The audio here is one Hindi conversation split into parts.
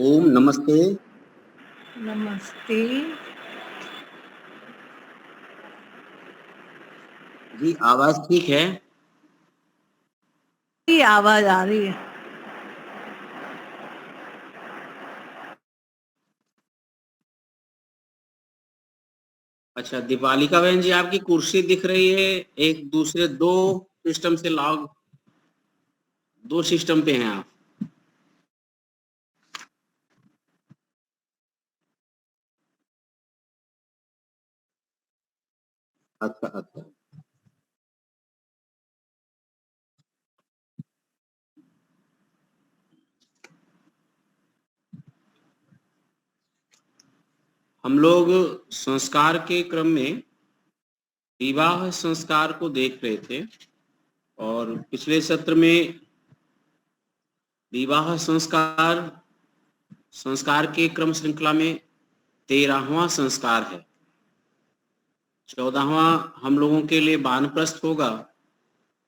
ओम नमस्ते। नमस्ते। जी आवाज ठीक है? की आवाज आ रही है। अच्छा, दीपालिका बहन जी, आपकी कुर्सी दिख रही है। एक दूसरे दो सिस्टम से लॉग, दो सिस्टम पे हैं आप। अच्छा अच्छा। हम लोग संस्कार के क्रम में विवाह संस्कार को देख रहे थे और पिछले सत्र में विवाह संस्कार संस्कार के क्रम श्रृंखला में 13वां संस्कार है। 14वां हम लोगों के लिए वानप्रस्थ होगा,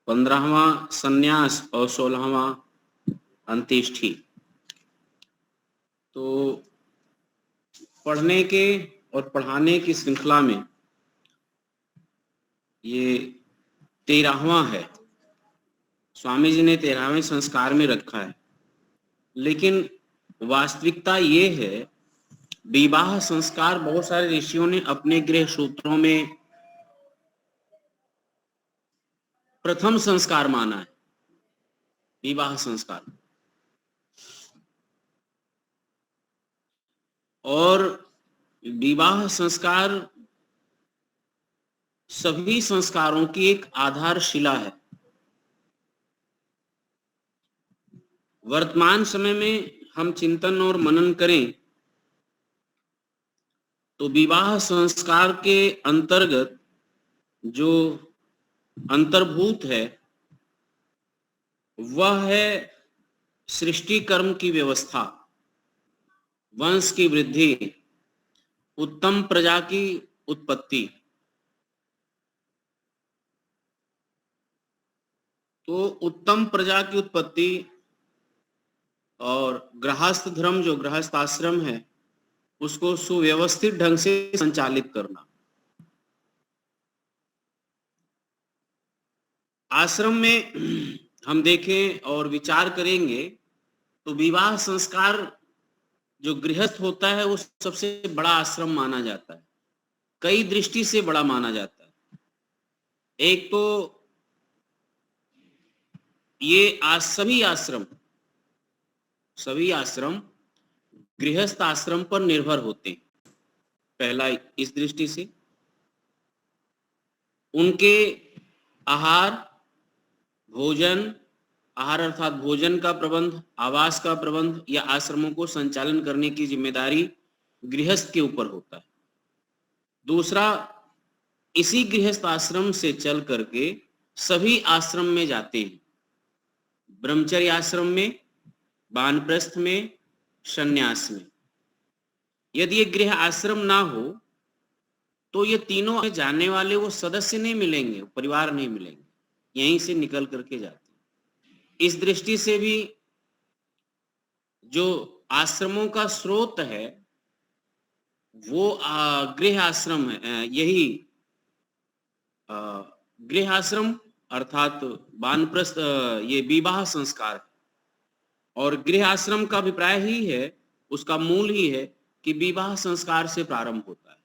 15वां संन्यास और 16वां अंत्येष्टि। तो पढ़ने के और पढ़ाने की श्रृंखला में ये 13वां है। स्वामी जी ने 13वें संस्कार में रखा है, लेकिन वास्तविकता ये है, विवाह संस्कार बहुत सारे ऋषियों ने अपने गृह सूत्रों में प्रथम संस्कार माना है। विवाह संस्कार और विवाह संस्कार सभी संस्कारों की एक आधारशिला है। वर्तमान समय में हम चिंतन और मनन करें तो विवाह संस्कार के अंतर्गत जो अंतर्भूत है वह है सृष्टि कर्म की व्यवस्था, वंश की वृद्धि, उत्तम प्रजा की उत्पत्ति। तो उत्तम प्रजा की उत्पत्ति और गृहस्थ धर्म, जो गृहस्थ आश्रम है, उसको सुव्यवस्थित ढंग से संचालित करना। आश्रम में हम देखें और विचार करेंगे तो विवाह संस्कार जो गृहस्थ होता है वो सबसे बड़ा आश्रम माना जाता है, कई दृष्टि से बड़ा माना जाता है। एक तो ये सभी आश्रम गृहस्थ आश्रम पर निर्भर होते हैं। पहला इस दृष्टि से उनके आहार, भोजन, आहार अर्थात भोजन का प्रबंध, आवास का प्रबंध या आश्रमों को संचालन करने की जिम्मेदारी गृहस्थ के ऊपर होता है। दूसरा, इसी गृहस्थ आश्रम से चल करके सभी आश्रम में जाते हैं, ब्रह्मचर्य आश्रम में, वानप्रस्थ में, संन्यास में। यदि ये गृह आश्रम ना हो तो ये तीनों जाने वाले वो सदस्य नहीं मिलेंगे, परिवार नहीं मिलेंगे, यहीं से निकल करके जाते। इस दृष्टि से भी जो आश्रमों का स्रोत है वो गृह आश्रम है। यही गृह आश्रम अर्थात वानप्रस्थ, ये विवाह संस्कार है। और गृह आश्रम का अभिप्राय ही है, उसका मूल ही है कि विवाह संस्कार से प्रारंभ होता है।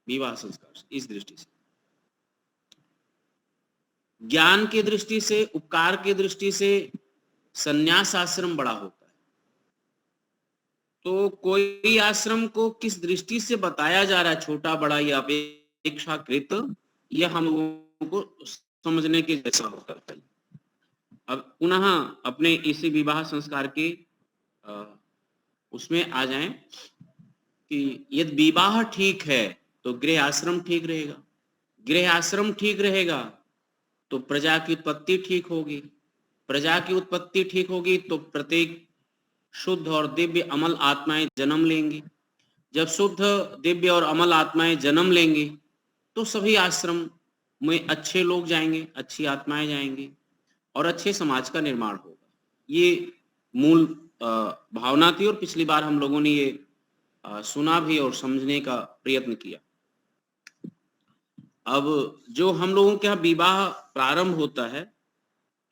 विवाह संस्कार से, इस दृष्टि से ज्ञान की दृष्टि से, उपकार की दृष्टि से संन्यास आश्रम बड़ा होता है। तो कोई आश्रम को किस दृष्टि से बताया जा रहा है, छोटा बड़ा या अपेक्षाकृत, यह हम लोगों को समझने के जैसा होता है। अब पुनः अपने इसी विवाह संस्कार के उसमें आ जाएं कि यदि विवाह ठीक है तो गृह आश्रम ठीक रहेगा, गृह आश्रम ठीक रहेगा तो प्रजा की उत्पत्ति ठीक होगी, प्रजा की उत्पत्ति ठीक होगी तो प्रत्येक शुद्ध और दिव्य अमल आत्माएं जन्म लेंगी। जब शुद्ध, दिव्य और अमल आत्माएं जन्म लेंगी तो सभी आश्रम में अच्छे लोग जाएंगे, अच्छी आत्माएं जाएंगी और अच्छे समाज का निर्माण होगा। ये मूल भावना थी और पिछली बार हम लोगों ने ये सुना भी और समझने का प्रयत्न किया। अब जो हम लोगों के यहाँ विवाह प्रारंभ होता है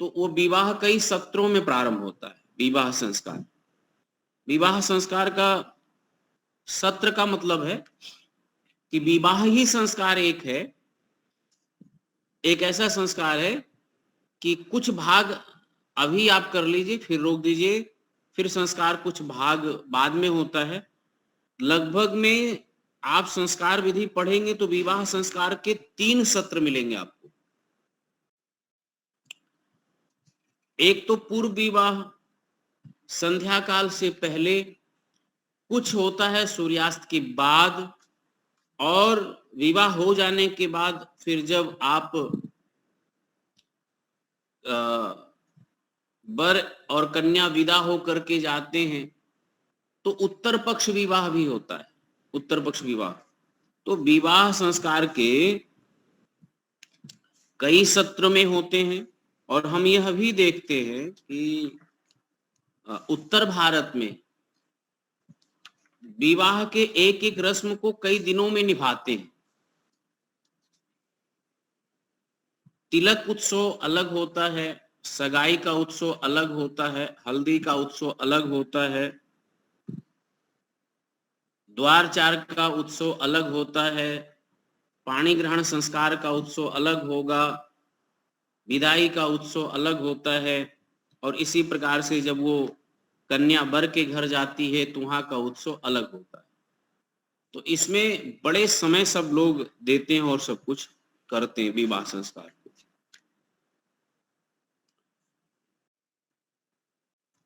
तो वो विवाह कई सत्रों में प्रारंभ होता है। विवाह संस्कार का सत्र का मतलब है कि विवाह ही संस्कार एक ऐसा संस्कार है कि कुछ भाग अभी आप कर लीजिए, फिर रोक दीजिए, फिर संस्कार कुछ भाग बाद में होता है। लगभग में आप संस्कार विधि पढ़ेंगे तो विवाह संस्कार के 3 सत्र मिलेंगे आपको। एक तो पूर्व विवाह, संध्या काल से पहले, कुछ होता है सूर्यास्त के बाद, और विवाह हो जाने के बाद फिर जब आप वर और कन्या विदा होकर के जाते हैं तो उत्तर पक्ष विवाह भी होता है। उत्तर पक्ष विवाह, तो विवाह संस्कार के कई सत्र में होते हैं। और हम यह भी देखते हैं कि उत्तर भारत में विवाह के एक एक रस्म को कई दिनों में निभाते हैं। तिलक उत्सव अलग होता है, सगाई का उत्सव अलग होता है, हल्दी का उत्सव अलग होता है, द्वारचार का उत्सव अलग होता है, पाणी ग्रहण संस्कार का उत्सव अलग होगा, विदाई का उत्सव अलग होता है, और इसी प्रकार से जब वो कन्या वर के घर जाती है तो वहां का उत्सव अलग होता है। तो इसमें बड़े समय सब लोग देते हैं और सब कुछ करते हैं विवाह संस्कार को।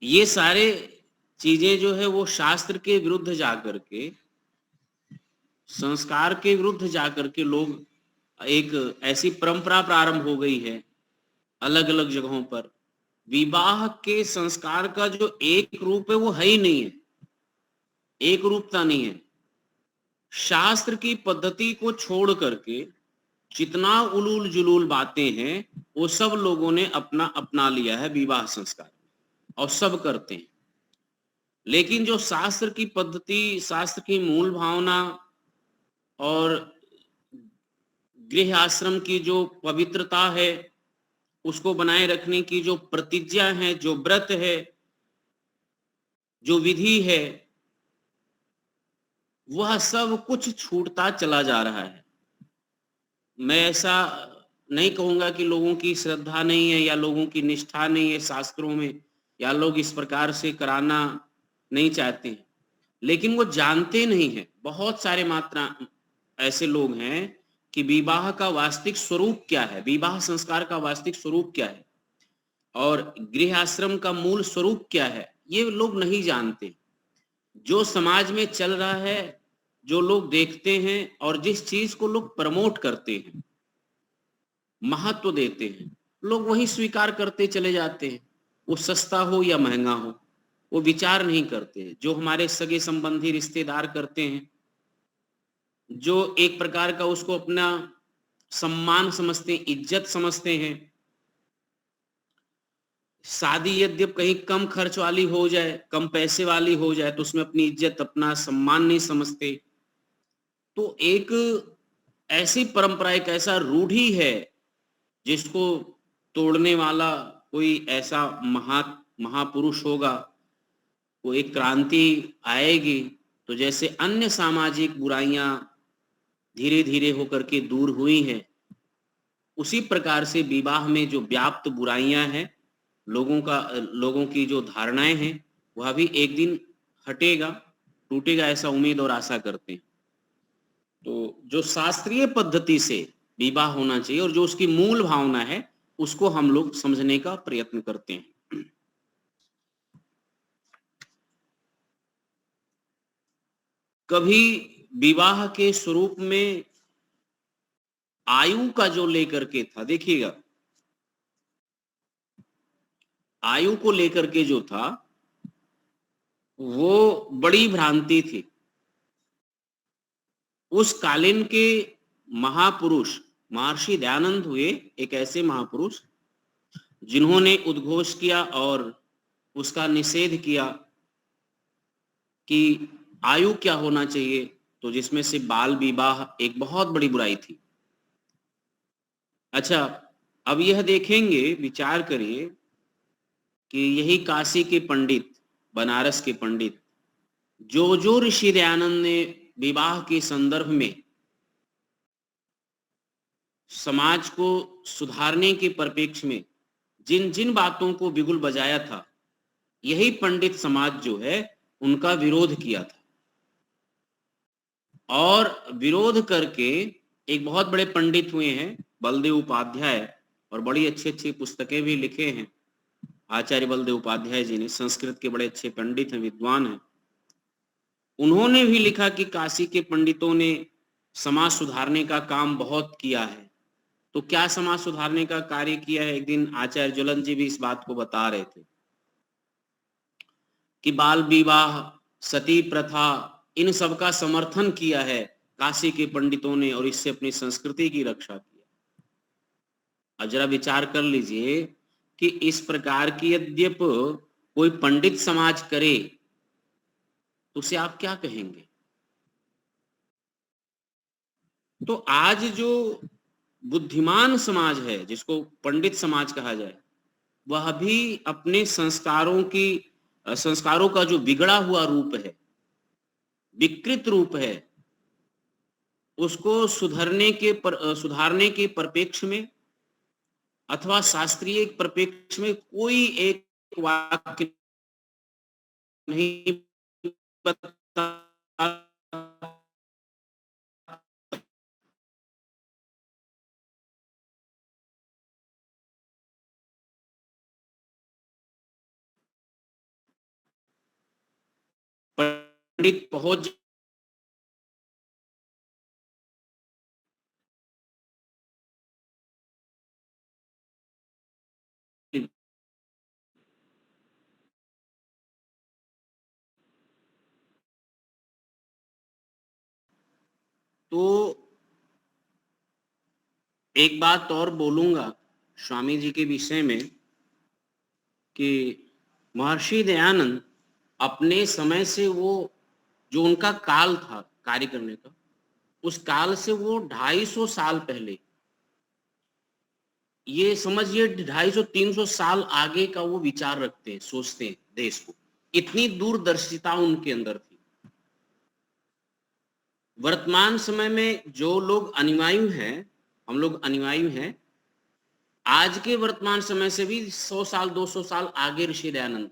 ये सारे चीजें जो है वो शास्त्र के विरुद्ध जाकर के, संस्कार के विरुद्ध जाकर के लोग, एक ऐसी परंपरा प्रारंभ हो गई है अलग अलग जगहों पर। विवाह के संस्कार का जो एक रूप है वो है ही नहीं है, एक रूपता नहीं है। शास्त्र की पद्धति को छोड़ करके जितना उलूल जुलूल बातें हैं वो सब लोगों ने अपना अपना लिया है विवाह संस्कार, और सब करते हैं। लेकिन जो शास्त्र की पद्धति, शास्त्र की मूल भावना और गृह आश्रम की जो पवित्रता है, उसको बनाए रखने की जो प्रतिज्ञा है, जो व्रत है, जो विधि है, वह सब कुछ छूटता चला जा रहा है। मैं ऐसा नहीं कहूंगा कि लोगों की श्रद्धा नहीं है या लोगों की निष्ठा नहीं है शास्त्रों में, या लोग इस प्रकार से कराना नहीं चाहते हैं, लेकिन वो जानते नहीं है। बहुत सारे मात्रा ऐसे लोग हैं कि विवाह का वास्तविक स्वरूप क्या है, विवाह संस्कार का वास्तविक स्वरूप क्या है, और गृह आश्रम का मूल स्वरूप क्या है, ये लोग नहीं जानते। जो समाज में चल रहा है, जो लोग देखते हैं, और जिस चीज को लोग प्रमोट करते हैं, महत्व देते हैं, लोग वही स्वीकार करते चले जाते हैं। वो सस्ता हो या महंगा हो, वो विचार नहीं करते। जो हमारे सगे संबंधी रिश्तेदार करते हैं, जो एक प्रकार का उसको अपना सम्मान समझते हैं, इज्जत समझते हैं। शादी यद्यप कहीं कम खर्च वाली हो जाए, कम पैसे वाली हो जाए, तो उसमें अपनी इज्जत, अपना सम्मान नहीं समझते। तो एक ऐसी परंपरा, एक ऐसा रूढ़ी है जिसको तोड़ने वाला कोई ऐसा महापुरुष होगा, वो एक क्रांति आएगी, तो जैसे अन्य सामाजिक बुराइयां धीरे धीरे होकर के दूर हुई हैं, उसी प्रकार से विवाह में जो व्याप्त बुराइयां हैं, लोगों की जो धारणाएं हैं, वह भी एक दिन हटेगा, टूटेगा, ऐसा उम्मीद और आशा करते हैं। तो जो शास्त्रीय पद्धति से विवाह होना चाहिए और जो उसकी मूल भावना है, उसको हम लोग समझने का प्रयत्न करते हैं। कभी विवाह के स्वरूप में आयु का जो लेकर के था, देखिएगा, आयु को लेकर के जो था वो बड़ी भ्रांति थी। उस कालीन के महापुरुष महर्षि दयानंद हुए एक ऐसे महापुरुष जिन्होंने उद्घोष किया और उसका निषेध किया कि आयु क्या होना चाहिए, तो जिसमें से बाल विवाह एक बहुत बड़ी बुराई थी। अच्छा, अब यह देखेंगे, विचार करिए कि यही काशी के पंडित, बनारस के पंडित, जो जो ऋषि दयानंद ने विवाह के संदर्भ में समाज को सुधारने के परिप्रेक्ष्य में जिन जिन बातों को बिगुल बजाया था, यही पंडित समाज जो है उनका विरोध किया था। और विरोध करके एक बहुत बड़े पंडित हुए हैं बलदेव उपाध्याय, और बड़ी अच्छी अच्छी पुस्तकें भी लिखे हैं आचार्य बलदेव उपाध्याय जी ने। संस्कृत के बड़े अच्छे पंडित हैं, विद्वान हैं। उन्होंने भी लिखा कि काशी के पंडितों ने समाज सुधारने का काम बहुत किया है। तो क्या समाज सुधारने का कार्य किया है? एक दिन आचार्य ज्वलन जी भी इस बात को बता रहे थे कि बाल विवाह, सती प्रथा, इन सब का समर्थन किया है काशी के पंडितों ने, और इससे अपनी संस्कृति की रक्षा की। अब जरा विचार कर लीजिए कि इस प्रकार की यद्यप कोई पंडित समाज करे तो उसे आप क्या कहेंगे? तो आज जो बुद्धिमान समाज है, जिसको पंडित समाज कहा जाए, वह भी अपने संस्कारों का जो बिगड़ा हुआ रूप है, विकृत रूप है, उसको सुधारने के परिप्रेक्ष्य में अथवा शास्त्रीय परिप्रेक्ष्य में कोई एक वाक्य नहीं बता। पंडित पहुंच तो एक बात और बोलूंगा स्वामी जी के विषय में कि महर्षि दयानंद अपने समय से, वो जो उनका काल था कार्य करने का, उस काल से वो 250 साल पहले, ये समझिए 250-300 साल आगे का वो विचार रखते हैं, सोचते हैं देश को। इतनी दूरदर्शिता उनके अंदर थी। वर्तमान समय में जो लोग अनुयायी हैं, हम लोग अनुयायी हैं, आज के वर्तमान समय से भी 100 साल 200 साल आगे ऋषि दयानंद।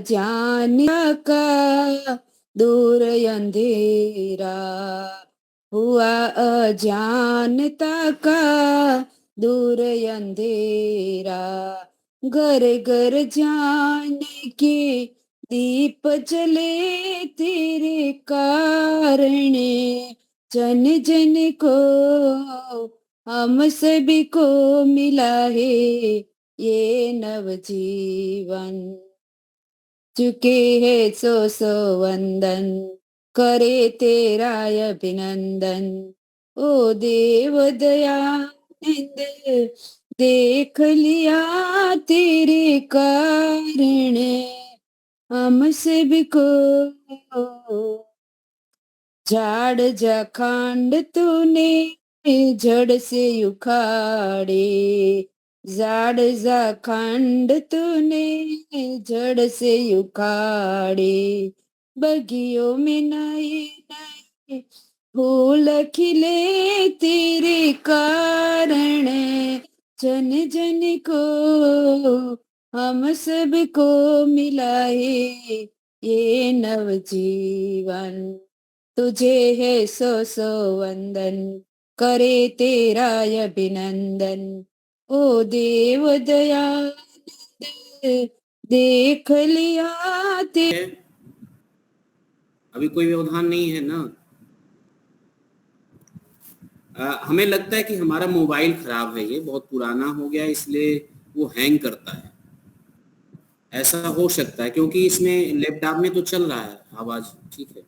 जान का दूर अंधेरा हुआ, अजानता का दूर अंधेरा, घर घर जाने के दीप जले तेरे कारण, जन जन को हम सभी को मिला है ये नवजीवन। चुके है सो वंदन, करे तेरा अभिनंदन। ओ देव दयानंद, देख लिया तेरे कारण, हम सभी को झाड़ जखांड तूने जड़ से उखाड़े, झाड़ जखांड तूने जड़ से उखाड़े, बगियों में नए नए फूल खिले तेरे कारण, जन जन को हम सबको मिला है ये नवजीवन। तुझे है सो वंदन, करे तेरा अभिनंदन। ओ देव दयानंद, देख लिया ते। अभी कोई व्यवधान नहीं है ना? हमें लगता है कि हमारा मोबाइल खराब है, ये बहुत पुराना हो गया, इसलिए वो हैंग करता है। ऐसा हो सकता है क्योंकि इसमें लैपटॉप में तो चल रहा है आवाज, ठीक है।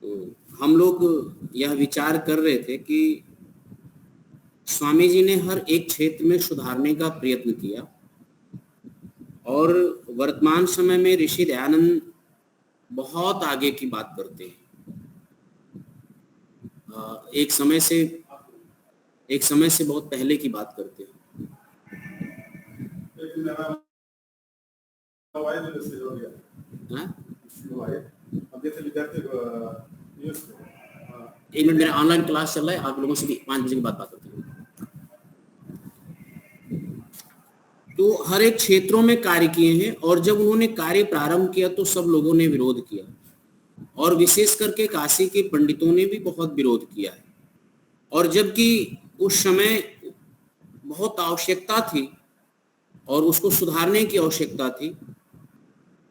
तो हम लोग यह विचार कर रहे थे कि स्वामी जी ने हर एक क्षेत्र में सुधारने का प्रयत्न किया और वर्तमान समय में ऋषि दयानंद बहुत आगे की बात करते हैं। एक समय से बहुत पहले की बात करते हैं। हाँ? एक मिनट, मेरा ऑनलाइन क्लास चल रहा है, आप लोगों से भी 5 बजे के बाद बात करते हैं। तो हर एक क्षेत्रों में कार्य किए हैं और जब उन्होंने कार्य प्रारंभ किया तो सब लोगों ने विरोध किया और विशेष करके काशी के पंडितों ने भी बहुत विरोध किया है। और जबकि उस समय बहुत आवश्यकता थी और उसको सुधारने की आवश्यकता थी,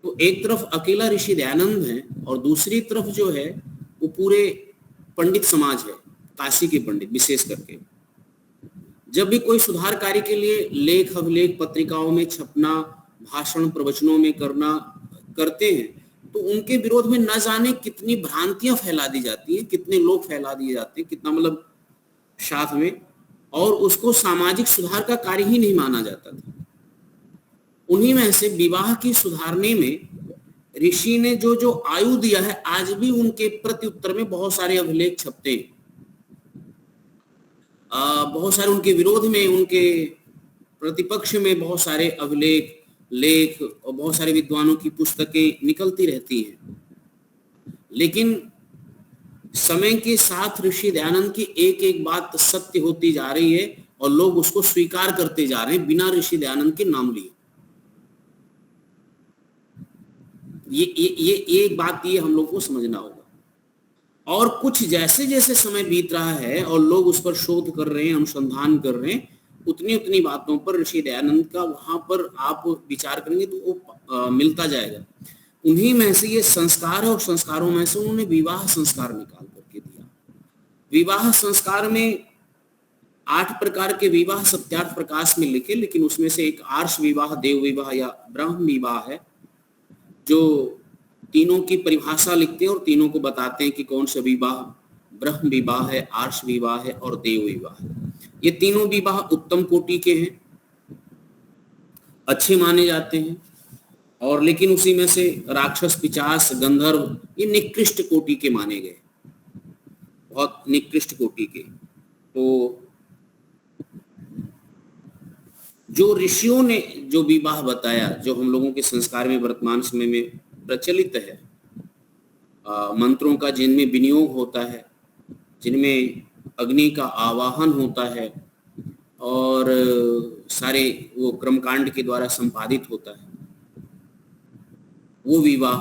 तो एक तरफ अकेला ऋषि दयानंद है और दूसरी तरफ जो है वो पूरे पंडित समाज है, काशी के पंडित विशेष करके। जब भी कोई सुधार कार्य के लिए लेख अभिलेख पत्रिकाओं में छपना, भाषण प्रवचनों में करते हैं, तो उनके विरोध में न जाने कितनी भ्रांतियां फैला दी जाती हैं, कितने लोग फैला दिए जाते हैं, कितना मतलब साथ में, और उसको सामाजिक सुधार का कार्य ही नहीं माना जाता था। उन्हीं में से विवाह की सुधारने में ऋषि ने जो आयु दिया है, आज भी उनके प्रत्युत्तर में बहुत सारे अभिलेख छपते हैं। बहुत सारे उनके विरोध में, उनके प्रतिपक्ष में बहुत सारे अभिलेख, लेख और बहुत सारे विद्वानों की पुस्तकें निकलती रहती हैं। लेकिन समय के साथ ऋषि दयानंद की एक एक बात सत्य होती जा रही है और लोग उसको स्वीकार करते जा रहे हैं बिना ऋषि दयानंद के नाम लिए। ये एक बात ये हम लोग को समझना होगा। और कुछ जैसे जैसे समय बीत रहा है और लोग उस पर शोध कर रहे हैं, अनुसंधान कर रहे हैं, उतनी उतनी बातों पर ऋषि दयानंद का वहां पर आप विचार करेंगे तो वो मिलता जाएगा। उन्हीं में से ये संस्कार है और संस्कारों में से उन्होंने विवाह संस्कार निकाल करके दिया। विवाह संस्कार में 8 प्रकार के विवाह सत्यार्थ प्रकाश में लिखे, लेकिन उसमें से एक आर्ष विवाह, देव विवाह या ब्रह्म विवाह है, जो तीनों की परिभाषा लिखते हैं और तीनों को बताते हैं कि कौन सा विवाह ब्रह्म विवाह है, आर्ष विवाह है और देव विवाह है। ये तीनों विवाह उत्तम कोटि के हैं, अच्छे माने जाते हैं। और लेकिन उसी में से राक्षस, पिशाच, गंधर्व ये निकृष्ट कोटि के माने गए, बहुत निकृष्ट कोटि के। तो जो ऋषियों ने जो विवाह बताया, जो हम लोगों के संस्कार में वर्तमान समय में प्रचलित है, मंत्रों का जिनमें विनियोग होता है, जिनमें अग्नि का आवाहन होता है और सारे वो कर्मकांड के द्वारा संपादित होता है, वो विवाह।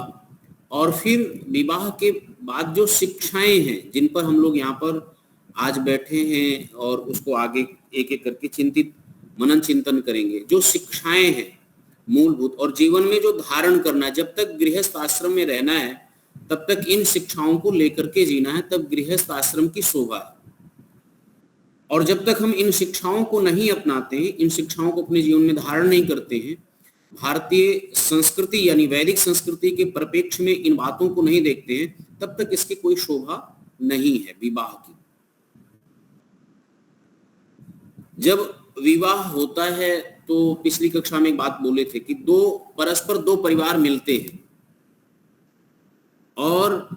और फिर विवाह के बाद जो शिक्षाएं हैं जिन पर हम लोग यहाँ पर आज बैठे हैं और उसको आगे एक एक करके चिंतित मनन चिंतन करेंगे, जो शिक्षाएं हैं मूलभूत और जीवन में जो धारण करना है। जब तक गृहस्थ आश्रम में रहना है तब तक इन शिक्षाओं को लेकर के जीना है, तब गृहस्थ आश्रम की शोभा है। और जब तक हम इन शिक्षाओं को नहीं अपनाते हैं, इन शिक्षाओं को अपने जीवन में धारण नहीं करते हैं, भारतीय संस्कृति यानी वैदिक संस्कृति के परिप्रेक्ष्य में इन बातों को नहीं देखते हैं, तब तक इसकी कोई शोभा नहीं है विवाह की। जब विवाह होता है तो पिछली कक्षा में एक बात बोले थे कि परस्पर दो परिवार मिलते हैं और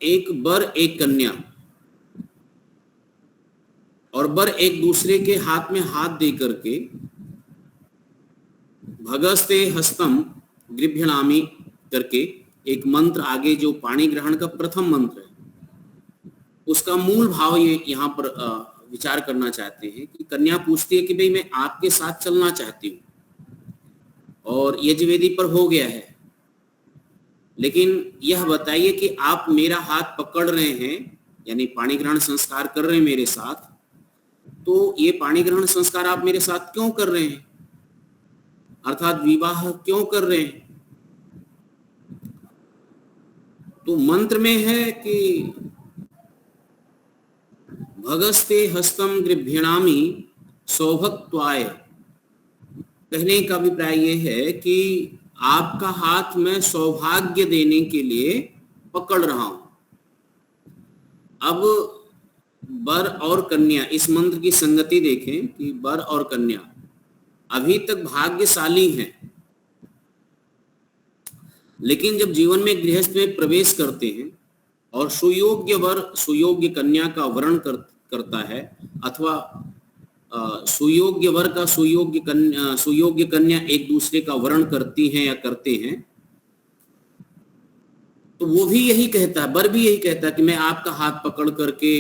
एक वर एक कन्या, और वर एक दूसरे के हाथ में हाथ दे करके भगस्ते हस्तम गृभ्यणामि करके एक मंत्र, आगे जो पाणी ग्रहण का प्रथम मंत्र है, उसका मूल भाव ये यहाँ पर विचार करना चाहते हैं कि कन्या पूछती है कि भाई मैं आपके साथ चलना चाहती हूं और यज्ञवेदी पर हो गया है, लेकिन यह बताइए कि आप मेरा हाथ पकड़ रहे हैं यानी पाणी ग्रहण संस्कार कर रहे हैं मेरे साथ, तो ये पाणी ग्रहण संस्कार आप मेरे साथ क्यों कर रहे हैं, अर्थात विवाह क्यों कर रहे हैं। तो मंत्र में है कि भगस्ते हस्तम गृभ्यणामि सौभक्त्वाय कहने का अभिप्राय ये है कि आपका हाथ मैं सौभाग्य देने के लिए पकड़ रहा हूं। अब वर और कन्या, इस मंत्र की संगति देखें कि वर और कन्या अभी तक भाग्यशाली हैं, लेकिन जब जीवन में गृहस्थ में प्रवेश करते हैं और सुयोग्य वर सुयोग्य कन्या का वरण करता है, अथवा सुयोग्य वर का सुयोग्य कन्या एक दूसरे का वरण करती हैं या करते हैं, तो वो भी यही कहता है, वर भी यही कहता है कि मैं आपका हाथ पकड़ करके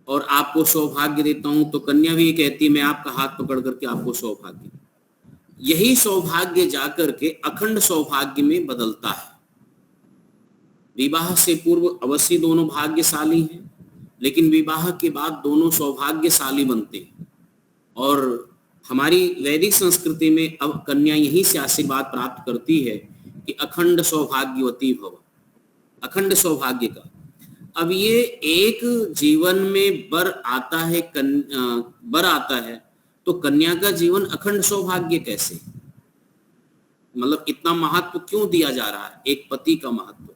और आपको सौभाग्य देता हूं, तो कन्या भी कहती है मैं आपका हाथ पकड़ करके आपको सौभाग्य। यही सौभाग्य जाकर के अखंड सौभाग्य में बदलता है। विवाह से पूर्व अवश्य दोनों भाग्यशाली हैं, लेकिन विवाह के बाद दोनों सौभाग्यशाली बनते हैं। और हमारी वैदिक संस्कृति में अब कन्या यहीं से आशीर्वाद प्राप्त करती है कि अखंड सौभाग्यवती भव, अखंड सौभाग्य का। अब ये एक जीवन में वर आता है, वर आता है, तो कन्या का जीवन अखंड सौभाग्य कैसे? मतलब इतना महत्व क्यों दिया जा रहा है एक पति का महत्व?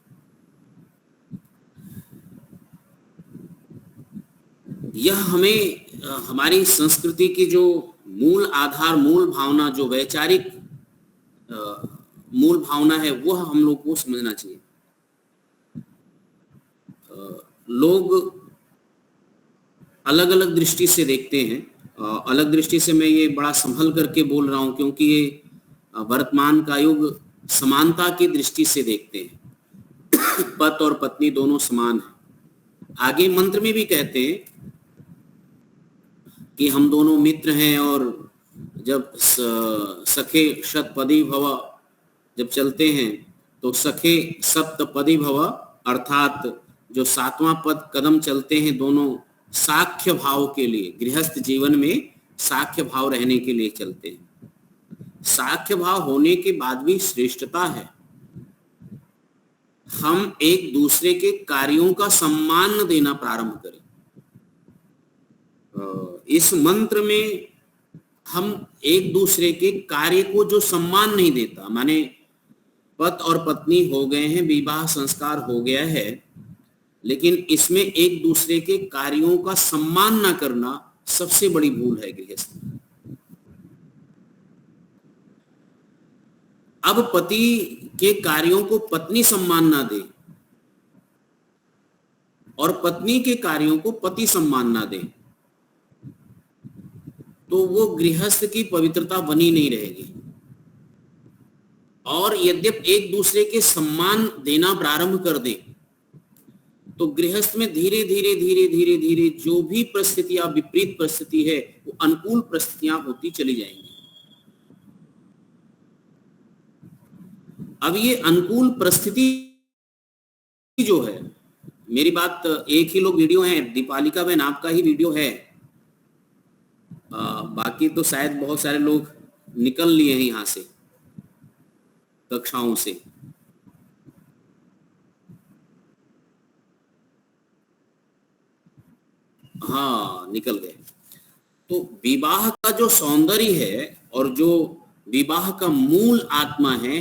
यह हमें हमारी संस्कृति की जो मूल आधार, मूल भावना, जो वैचारिक मूल भावना है, वह हम लोग को समझना चाहिए। लोग अलग अलग दृष्टि से देखते हैं। अलग दृष्टि से मैं ये बड़ा संभल करके बोल रहा हूं, क्योंकि ये वर्तमान का युग समानता की दृष्टि से देखते हैं। पति और पत्नी दोनों समान हैं। आगे मंत्र में भी कहते हैं कि हम दोनों मित्र हैं, और जब सखे शतपदी भव जब चलते हैं तो सखे सप्तपदी भव, अर्थात जो 7वां पद कदम चलते हैं दोनों साख्य भाव के लिए, गृहस्थ जीवन में साख्य भाव रहने के लिए चलते हैं। साख्य भाव होने के बाद भी श्रेष्ठता है, हम एक दूसरे के कार्यों का सम्मान देना प्रारंभ करें। इस मंत्र में हम एक दूसरे के कार्य को जो सम्मान नहीं देता, माने पति और पत्नी हो गए हैं, विवाह संस्कार हो गया है, लेकिन इसमें एक दूसरे के कार्यों का सम्मान ना करना सबसे बड़ी भूल है गृहस्थ। अब पति के कार्यों को पत्नी सम्मान ना दे और पत्नी के कार्यों को पति सम्मान ना दे, तो वो गृहस्थ की पवित्रता बनी नहीं रहेगी। और यद्यपि एक दूसरे के सम्मान देना प्रारंभ कर दे, तो गृहस्थ में धीरे धीरे धीरे धीरे धीरे जो भी परिस्थितियां, विपरीत परिस्थिति है, वो अनुकूल परिस्थितियां होती चली जाएंगी। अब ये अनुकूल परिस्थिति जो है, मेरी बात, एक ही लोग वीडियो है, दीपालिका बहन आपका ही वीडियो है, बाकी तो शायद बहुत सारे लोग निकल लिए हैं यहां से, कक्षाओं से। हाँ, निकल गए। तो विवाह का जो सौंदर्य है और जो विवाह का मूल आत्मा है,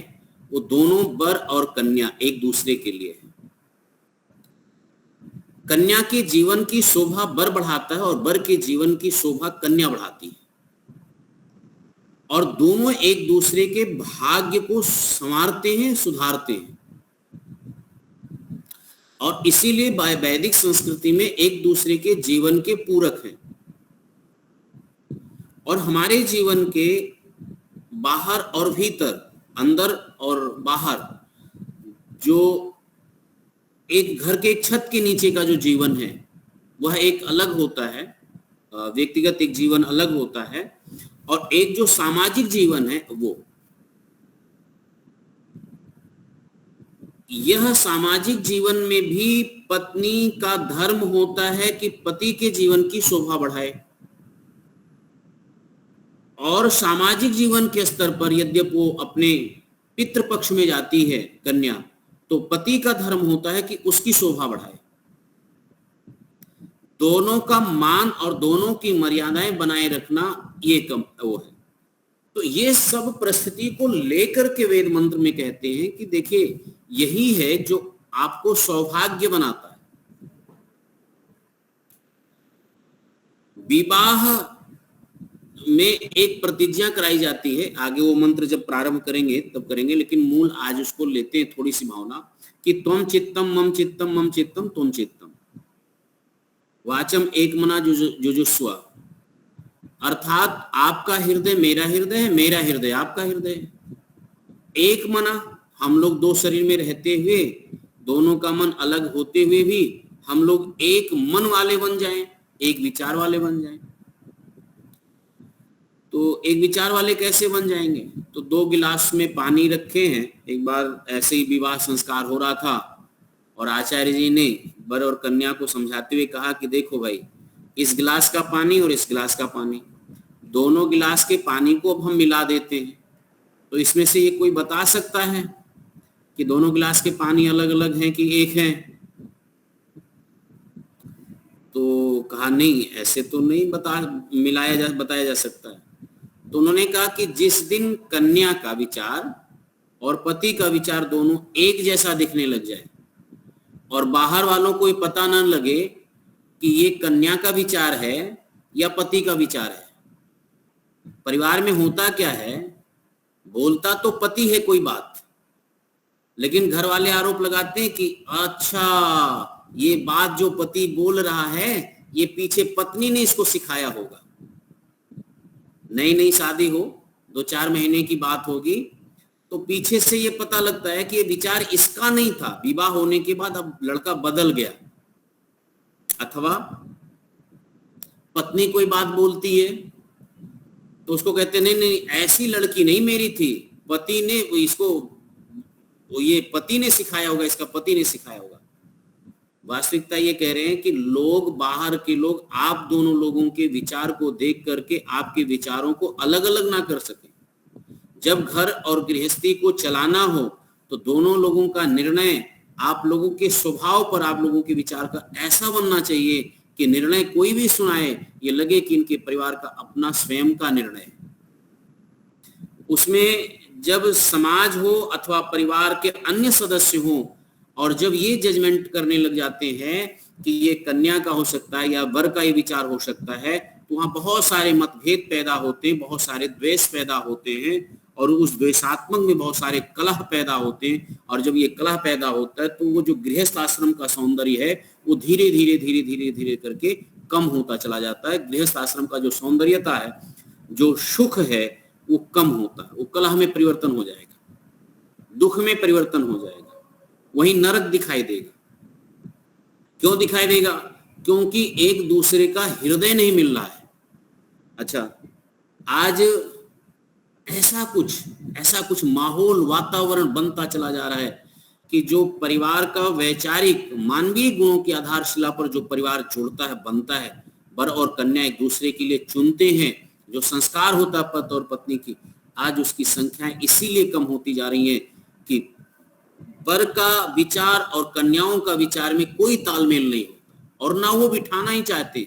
वो दोनों वर और कन्या एक दूसरे के लिए है। कन्या के जीवन की शोभा वर बढ़ाता है और वर के जीवन की शोभा कन्या बढ़ाती है, और दोनों एक दूसरे के भाग्य को संवारते हैं, सुधारते हैं। और इसीलिए वैदिक संस्कृति में एक दूसरे के जीवन के पूरक हैं। और हमारे जीवन के बाहर और भीतर, अंदर और बाहर, जो एक घर के एक छत के नीचे का जो जीवन है, वह एक अलग होता है, व्यक्तिगत एक जीवन अलग होता है, और एक जो सामाजिक जीवन है वो। यह सामाजिक जीवन में भी पत्नी का धर्म होता है कि पति के जीवन की शोभा बढ़ाए, और सामाजिक जीवन के स्तर पर यद्यपि वो अपने पितृपक्ष में जाती है कन्या, तो पति का धर्म होता है कि उसकी शोभा बढ़ाए। दोनों का मान और दोनों की मर्यादाएं बनाए रखना, ये वो है। तो ये सब परिस्थिति को लेकर के वेद मंत्र में कहते हैं कि देखिए यही है जो आपको सौभाग्य बनाता है। विवाह में एक प्रतिज्ञा कराई जाती है, आगे वो मंत्र जब प्रारंभ करेंगे तब करेंगे, लेकिन मूल आज उसको लेते हैं थोड़ी सी भावना कि त्वम चित्तम मम चित्तम मम चित्तम त्वम चित्तम वाचम एक मना जुजुस्वा, अर्थात आपका हृदय मेरा हृदय है, मेरा हृदय आपका हृदय है। एक मना, हम लोग दो शरीर में रहते हुए, दोनों का मन अलग होते हुए भी हम लोग एक मन वाले बन जाएं, एक विचार वाले बन जाएं। तो एक विचार वाले कैसे बन जाएंगे? तो 2 गिलास में पानी रखे हैं। एक बार ऐसे ही विवाह संस्कार हो रहा था और आचार्य जी ने वर और कन्या को समझाते हुए कहा कि देखो भाई, इस गिलास का पानी और इस गिलास का पानी, दोनों गिलास के पानी को अब हम मिला देते हैं, तो इसमें से ये कोई बता सकता है कि दोनों गिलास के पानी अलग अलग हैं कि एक हैं? तो कहा नहीं, ऐसे तो नहीं बताया जा सकता है। तो उन्होंने कहा कि जिस दिन कन्या का विचार और पति का विचार दोनों एक जैसा दिखने लग जाए और बाहर वालों को ये पता न लगे कि ये कन्या का विचार है या पति का विचार है। परिवार में होता क्या है, बोलता तो पति है कोई बात, लेकिन घर वाले आरोप लगाते हैं कि अच्छा ये बात जो पति बोल रहा है ये पीछे पत्नी ने इसको सिखाया होगा। नई नई शादी हो, 2-4 महीने की बात होगी, तो पीछे से ये पता लगता है कि ये विचार इसका नहीं था, विवाह होने के बाद अब लड़का बदल गया। अथवा पत्नी कोई बात बोलती है तो उसको कहते नहीं नहीं ऐसी लड़की नहीं मेरी थी, पति ने इसको, ये पति ने सिखाया होगा, इसका पति ने सिखाया होगा। वास्तविकता ये कह रहे हैं कि लोग, बाहर के लोग आप दोनों लोगों के विचार को देख करके आपके विचारों को अलग अलग ना कर सके। जब घर और गृहस्थी को चलाना हो तो दोनों लोगों का निर्णय आप लोगों के स्वभाव पर, आप लोगों के विचार का ऐसा बनना चाहिए कि निर्णय कोई भी सुनाए ये लगे कि इनके परिवार का अपना स्वयं का निर्णय है। उसमें जब समाज हो अथवा परिवार के अन्य सदस्य हो और जब ये जजमेंट करने लग जाते हैं कि ये कन्या का हो सकता है या वर का ये विचार हो सकता है, तो वहां बहुत सारे मतभेद पैदा होते हैं, बहुत सारे द्वेष पैदा होते हैं और उस द्वेषात्मक में बहुत सारे कलह पैदा होते हैं। और जब ये कलह पैदा होता है तो वो जो गृहस्थ आश्रम का सौंदर्य है वो धीरे धीरे धीरे धीरे धीरे करके कम होता चला जाता है। गृहस्थ आश्रम का जो सौंदर्यता है, जो सुख है, वो कम होता है। वो कलह में परिवर्तन हो जाएगा, दुख में परिवर्तन हो जाएगा, वही नरक दिखाई देगा। क्यों दिखाई देगा? क्योंकि एक दूसरे का हृदय नहीं मिल रहा है। अच्छा, आज ऐसा कुछ माहौल, वातावरण बनता चला जा रहा है कि जो परिवार का वैचारिक मानवीय गुणों की आधारशिला पर जो परिवार जुड़ता है, बनता है, वर और कन्या एक दूसरे के लिए चुनते हैं, जो संस्कार होता है पति और पत्नी की, आज उसकी संख्याएं इसीलिए कम होती जा रही हैं कि वर का विचार और कन्याओं का विचार में कोई तालमेल नहीं होता और ना वो बिठाना ही चाहते,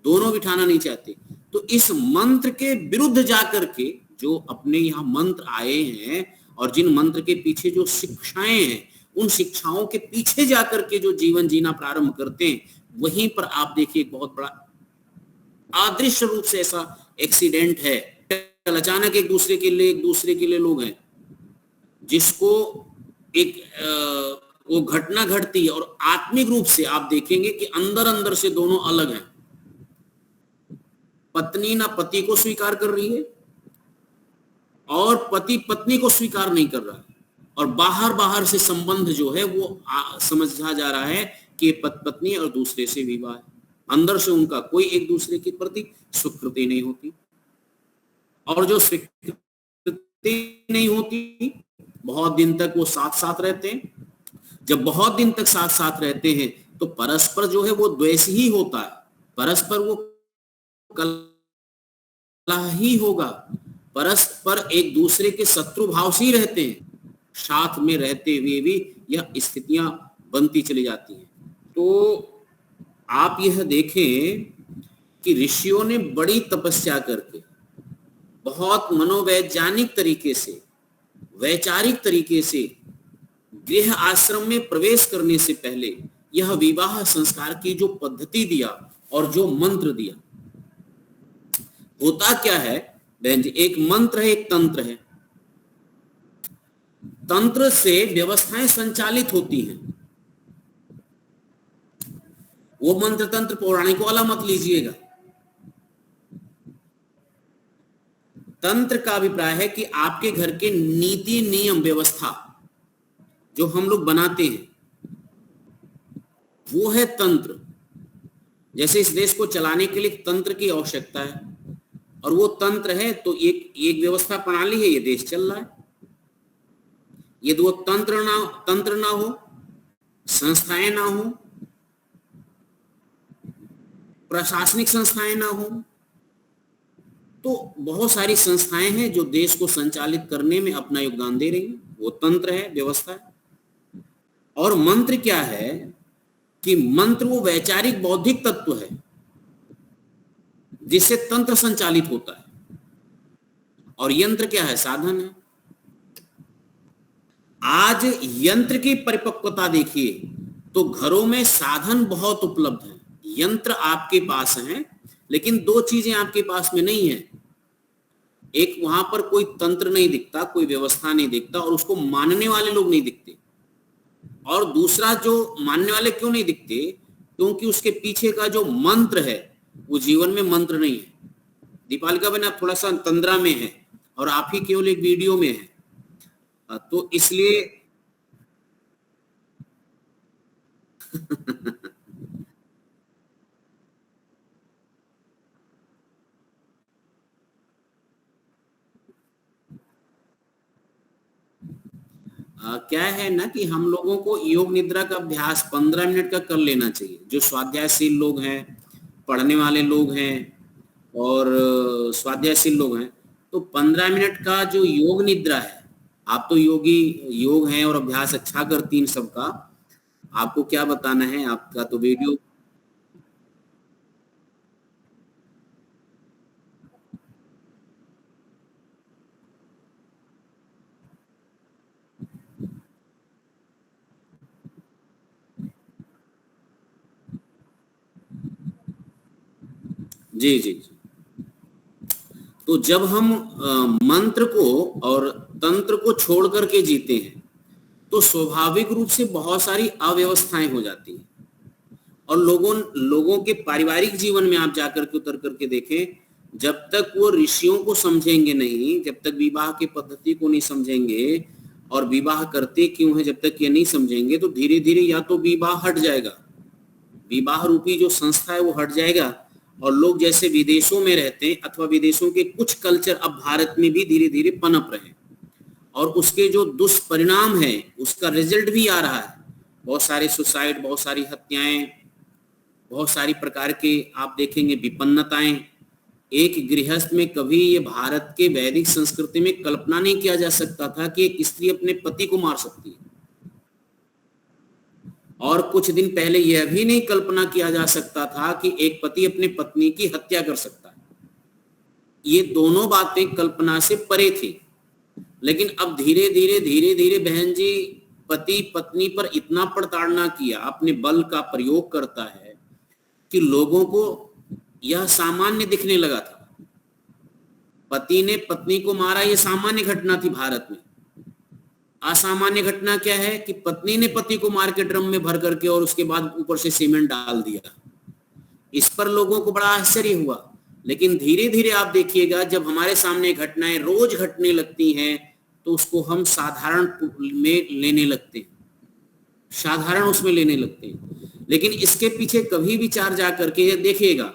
दोनों बिठाना नहीं चाहते। तो इस मंत्र के विरुद्ध जाकर के जो अपने यहाँ मंत्र आए हैं और जिन मंत्र के पीछे जो शिक्षाएं हैं, उन शिक्षाओं के पीछे जाकर के जो जीवन जीना प्रारंभ करते हैं, वहीं पर आप देखिए एक बहुत बड़ा अदृश्य रूप से ऐसा एक्सीडेंट है। अचानक एक दूसरे के लिए लोग हैं जिसको एक वो घटना घटती है और आत्मिक रूप से आप देखेंगे कि अंदर अंदर से दोनों अलग हैं। पत्नी ना पति को स्वीकार कर रही है और पति पत्नी को स्वीकार नहीं कर रहा है, और बाहर से संबंध जो है वो समझा जा रहा है कि पत्नी और दूसरे से विवाह है। अंदर से उनका कोई एक दूसरे के प्रति स्वीकृति नहीं होती, और जो स्वीकृति नहीं होती, बहुत दिन तक वो साथ साथ रहते हैं। जब बहुत दिन तक साथ साथ रहते हैं तो परस्पर जो है वो द्वेष ही होता है, परस्पर वो कलह ही होगा, परस्पर एक दूसरे के शत्रु भाव से ही रहते हैं। साथ में रहते हुए भी यह स्थितियां बनती चली जाती हैं। तो आप यह देखें कि ऋषियों ने बड़ी तपस्या करके बहुत मनोवैज्ञानिक तरीके से, वैचारिक तरीके से गृह आश्रम में प्रवेश करने से पहले यह विवाह संस्कार की जो पद्धति दिया और जो मंत्र दिया, होता क्या है बहन जी, एक मंत्र है, एक तंत्र है। तंत्र से व्यवस्थाएं संचालित होती हैं। वो मंत्र तंत्र पौराणिक वाला मत लीजिएगा। तंत्र का अभिप्राय है कि आपके घर के नीति नियम व्यवस्था जो हम लोग बनाते हैं, वो है तंत्र। जैसे इस देश को चलाने के लिए तंत्र की आवश्यकता है, और वो तंत्र है तो एक व्यवस्था प्रणाली है, ये देश चल रहा है। यदि वो तंत्र ना हो, संस्थाएं ना हो, प्रशासनिक संस्थाएं ना हो, तो बहुत सारी संस्थाएं हैं जो देश को संचालित करने में अपना योगदान दे रही हैं। वो तंत्र है, व्यवस्था है। और मंत्र क्या है कि मंत्र वो वैचारिक बौद्धिक तत्व है जिससे तंत्र संचालित होता है, और यंत्र क्या है, साधन है। आज यंत्र की परिपक्वता देखिए तो घरों में साधन बहुत उपलब्ध है, यंत्र आपके पास हैं, लेकिन दो चीजें आपके पास में नहीं है। एक, वहां पर कोई तंत्र नहीं दिखता, कोई व्यवस्था नहीं दिखता, और उसको मानने वाले लोग नहीं दिखते। और दूसरा, जो मानने वाले क्यों नहीं दिखते, क्योंकि उसके पीछे का जो मंत्र है वो जीवन में मंत्र नहीं है। दीपालिका बहन, आप थोड़ा सा तंद्रा में है और आप ही केवल एक वीडियो में है, तो इसलिए क्या है ना कि हम लोगों को योग निद्रा का अभ्यास 15 मिनट का कर लेना चाहिए। जो स्वाध्यायशील लोग हैं, पढ़ने वाले लोग हैं और स्वाध्यायशील लोग हैं, तो 15 मिनट का जो योग निद्रा है, आप तो योग हैं और अभ्यास अच्छा करती हैं सबका, आपको क्या बताना है, आपका तो वीडियो। जी जी जी। तो जब हम मंत्र को और तंत्र को छोड़ करके जीते हैं तो स्वाभाविक रूप से बहुत सारी अव्यवस्थाएं हो जाती हैं। और लोगों के पारिवारिक जीवन में आप जाकर के उतर करके देखें, जब तक वो ऋषियों को समझेंगे नहीं, जब तक विवाह की पद्धति को नहीं समझेंगे और विवाह करते क्यों है, जब तक ये नहीं समझेंगे, तो धीरे धीरे या तो विवाह हट जाएगा, विवाह रूपी जो संस्था है वो हट जाएगा, और लोग जैसे विदेशों में रहते हैं अथवा विदेशों के कुछ कल्चर अब भारत में भी धीरे धीरे पनप रहे हैं, और उसके जो दुष्परिणाम है उसका रिजल्ट भी आ रहा है। बहुत सारे सुसाइड, बहुत सारी हत्याएं, बहुत सारी प्रकार के आप देखेंगे विपन्नताएं। एक गृहस्थ में कभी ये भारत के वैदिक संस्कृति में कल्पना नहीं किया जा सकता था कि एक स्त्री अपने पति को मार सकती है, और कुछ दिन पहले यह भी नहीं कल्पना किया जा सकता था कि एक पति अपने पत्नी की हत्या कर सकता है। ये दोनों बातें कल्पना से परे थी। लेकिन अब धीरे धीरे बहन जी, पति पत्नी पर इतना प्रताड़ना किया, अपने बल का प्रयोग करता है कि लोगों को यह सामान्य दिखने लगा था। पति ने पत्नी को मारा, यह सामान्य घटना थी भारत में। असामान्य घटना क्या है कि पत्नी ने पति को मार के ड्रम में भर करके और उसके बाद ऊपर से सीमेंट डाल दिया। इस पर लोगों को बड़ा आश्चर्य हुआ। लेकिन धीरे धीरे आप देखिएगा, जब हमारे सामने घटनाएं रोज घटने लगती हैं तो उसको हम साधारण में लेने लगते हैं, साधारण उसमें लेने लगते हैं। लेकिन इसके पीछे कभी विचार जा करके देखिएगा,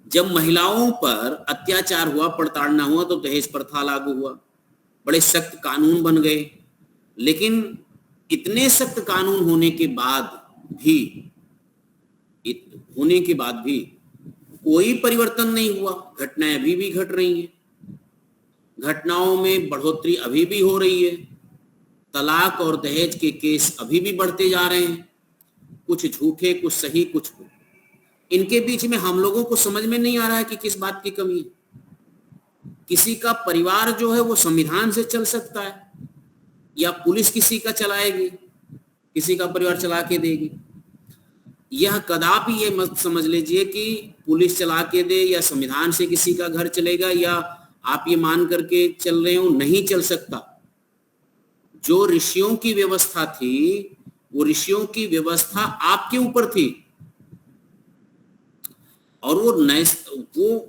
जब महिलाओं पर अत्याचार हुआ, प्रताड़ना हुआ, तो दहेज प्रथा लागू हुआ, बड़े सख्त कानून बन गए। लेकिन इतने सख्त कानून होने के बाद भी कोई परिवर्तन नहीं हुआ। घटनाएं अभी भी घट रही हैं, घटनाओं में बढ़ोतरी अभी भी हो रही है। तलाक और दहेज के केस अभी भी बढ़ते जा रहे हैं, कुछ झूठे, कुछ सही, कुछ इनके बीच में हम लोगों को समझ में नहीं आ रहा है कि किस बात की कमी है। किसी का परिवार जो है वो संविधान से चल सकता है, या पुलिस किसी का चलाएगी, किसी का परिवार चला के देगी। यह कदापि ये मत समझ लीजिए कि पुलिस चला के दे या संविधान से किसी का घर चलेगा, या आप ये मान करके चल रहे हो, नहीं चल सकता। जो ऋषियों की व्यवस्था थी, वो ऋषियों की व्यवस्था आपके ऊपर थी, और वो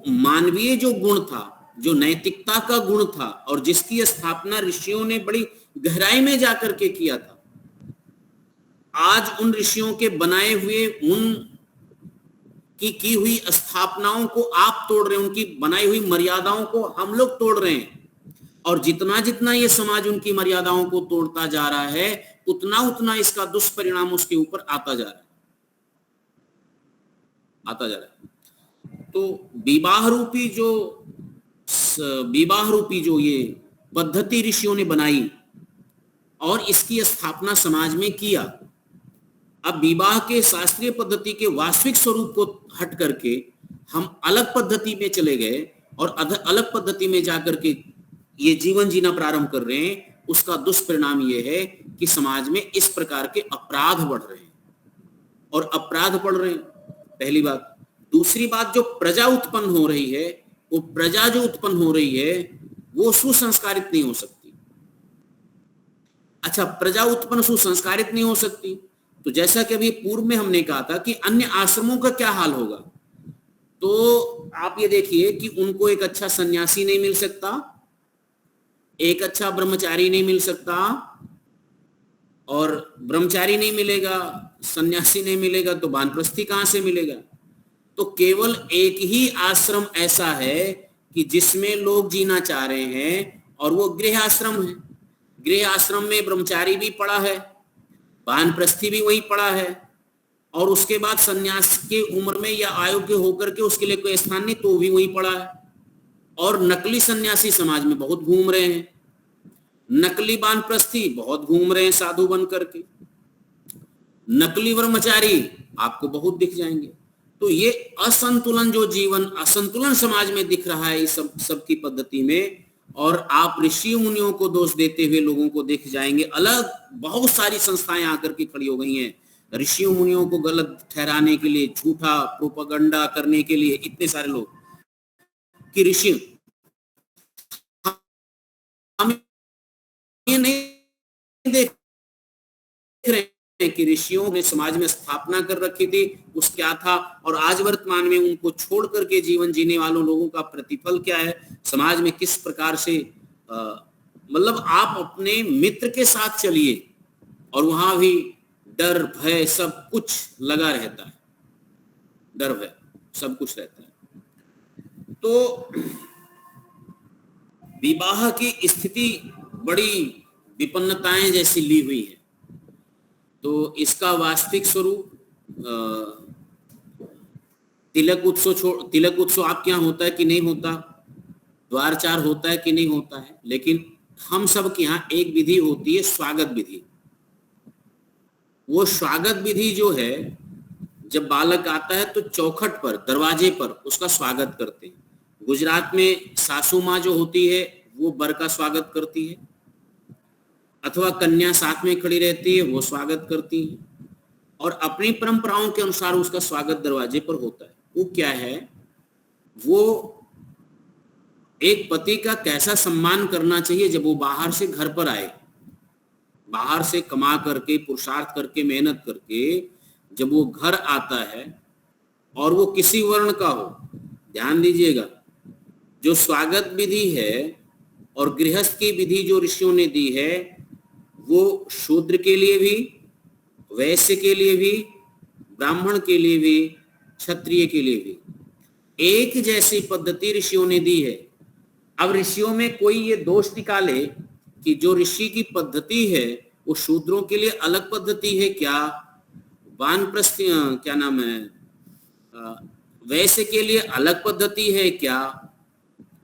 मानवीय जो गुण था, जो नैतिकता का गुण था, और जिसकी स्थापना ऋषियों ने बड़ी गहराई में जाकर के किया था, आज उन ऋषियों के बनाए हुए, उन की हुई स्थापनाओं को आप तोड़ रहे हैं, उनकी बनाई हुई मर्यादाओं को हम लोग तोड़ रहे हैं। और जितना जितना ये समाज उनकी मर्यादाओं को तोड़ता जा रहा है, उतना उतना इसका दुष्परिणाम उसके ऊपर आता जा रहा है। तो विवाह रूपी जो ये पद्धति ऋषियों ने बनाई और इसकी स्थापना समाज में किया, अब विवाह के शास्त्रीय पद्धति के वास्तविक स्वरूप को हट करके हम अलग पद्धति में चले गए, और अलग पद्धति में जाकर के ये जीवन जीना प्रारंभ कर रहे हैं। उसका दुष्परिणाम ये है कि समाज में इस प्रकार के अपराध बढ़ रहे हैं, और अपराध बढ़ रहे हैं, पहली बात। दूसरी बात, जो प्रजा उत्पन्न हो रही है, वो प्रजा जो उत्पन्न हो रही है वो सुसंस्कारित नहीं हो सकती। अच्छा, प्रजा उत्पन्न सुसंस्कारित नहीं हो सकती, तो जैसा कि अभी पूर्व में हमने कहा था कि अन्य आश्रमों का क्या हाल होगा, तो आप ये देखिए कि उनको एक अच्छा सन्यासी नहीं मिल सकता, एक अच्छा ब्रह्मचारी नहीं मिल सकता, और ब्रह्मचारी नहीं मिलेगा, सन्यासी नहीं मिलेगा, तो वानप्रस्थी कहां से मिलेगा। तो केवल एक ही आश्रम ऐसा है कि जिसमें लोग जीना चाह रहे हैं, और वो गृह आश्रम है। गृह आश्रम में ब्रह्मचारी भी पड़ा है, वानप्रस्थी भी वही पड़ा है, और उसके बाद सन्यास के उम्र में या अयोग्य होकर के उसके लिए कोई स्थान नहीं, तो भी वही पड़ा है। और नकली सन्यासी समाज में बहुत घूम रहे हैं, नकली वानप्रस्थी बहुत घूम रहे हैं साधु बन करके, नकली ब्रह्मचारी आपको बहुत दिख जाएंगे। तो ये असंतुलन, जो जीवन असंतुलन समाज में दिख रहा है इस सब की पद्धति में, और आप ऋषि मुनियों को दोष देते हुए लोगों को देख जाएंगे। अलग बहुत सारी संस्थाएं आकर के खड़ी हो गई हैं ऋषि मुनियों को गलत ठहराने के लिए, झूठा प्रोपेगेंडा करने के लिए। इतने सारे लोग कि ऋषि, हम ये नहीं देख रहे हैं कि ऋषियों ने समाज में स्थापना कर रखी थी, उस क्या था, और आज वर्तमान में उनको छोड़ करके जीवन जीने वालों लोगों का प्रतिफल क्या है, समाज में किस प्रकार से मतलब आप अपने मित्र के साथ चलिए और वहां भी डर भय सब कुछ लगा रहता है, डर भय सब कुछ रहता है। तो विवाह की स्थिति बड़ी विपन्नताएं जैसी ली हुई है। तो इसका वास्तविक स्वरूप, तिलक उत्सव आपके यहाँ होता है कि नहीं होता, द्वारचार होता है कि नहीं होता है, लेकिन हम सब के यहाँ एक विधि होती है, स्वागत विधि। वो स्वागत विधि जो है, जब बालक आता है तो चौखट पर, दरवाजे पर उसका स्वागत करते हैं। गुजरात में सासू माँ जो होती है वो वर का स्वागत करती है, अथवा कन्या साथ में खड़ी रहती है, वो स्वागत करती है, और अपनी परंपराओं के अनुसार उसका स्वागत दरवाजे पर होता है। वो क्या है, वो एक पति का कैसा सम्मान करना चाहिए जब वो बाहर से घर पर आए, बाहर से कमा करके, पुरुषार्थ करके, मेहनत करके जब वो घर आता है, और वो किसी वर्ण का हो। ध्यान दीजिएगा, जो स्वागत विधि है और गृहस्थ की विधि जो ऋषियों ने दी है, वो शूद्र के लिए भी, वैश्य के लिए भी, ब्राह्मण के लिए भी, क्षत्रिय के लिए भी एक जैसी पद्धति ऋषियों ने दी है। अब ऋषियों में कोई ये दोष निकाले कि जो ऋषि की पद्धति है वो शूद्रों के लिए अलग पद्धति है क्या, वानप्रस्थ क्या नाम है, वैश्य के लिए अलग पद्धति है क्या,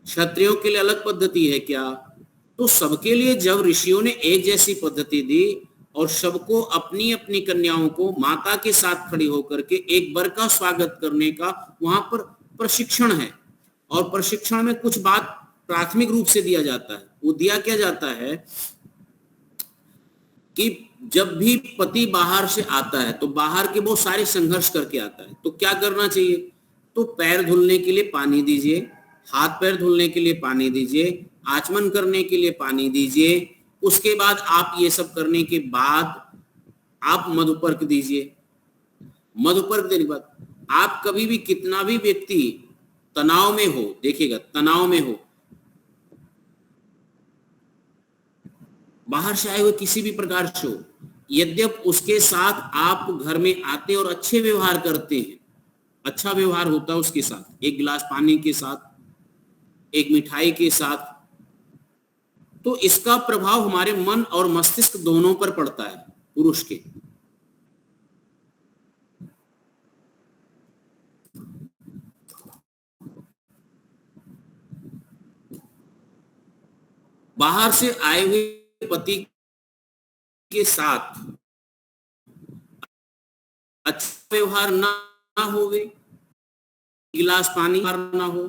क्षत्रियों के लिए अलग पद्धति है क्या। तो सबके लिए जब ऋषियों ने एक जैसी पद्धति दी और सबको अपनी अपनी कन्याओं को माता के साथ खड़ी होकर के एक वर का स्वागत करने का वहां पर प्रशिक्षण है, और प्रशिक्षण में कुछ बात प्राथमिक रूप से दिया जाता है। वो दिया क्या जाता है कि जब भी पति बाहर से आता है तो बाहर के बहुत सारे संघर्ष करके आता है, तो क्या करना चाहिए, तो पैर धुलने के लिए पानी दीजिए, हाथ पैर धुलने के लिए पानी दीजिए, आचमन करने के लिए पानी दीजिए। उसके बाद आप ये सब करने के बाद आप मधुपर्क दीजिए। मधुपर्क देने के बाद आप कभी भी कितना भी व्यक्ति तनाव में हो, देखिएगा तनाव में हो, बाहर से आए हुए किसी भी प्रकार से हो, यद्यप उसके साथ आप घर में आते और अच्छे व्यवहार करते हैं, अच्छा व्यवहार होता है उसके साथ, एक गिलास पानी के साथ, एक मिठाई के साथ, तो इसका प्रभाव हमारे मन और मस्तिष्क दोनों पर पड़ता है पुरुष के। बाहर से आए हुए पति के साथ अच्छा व्यवहार ना होवे, गिलास पानी ना हो,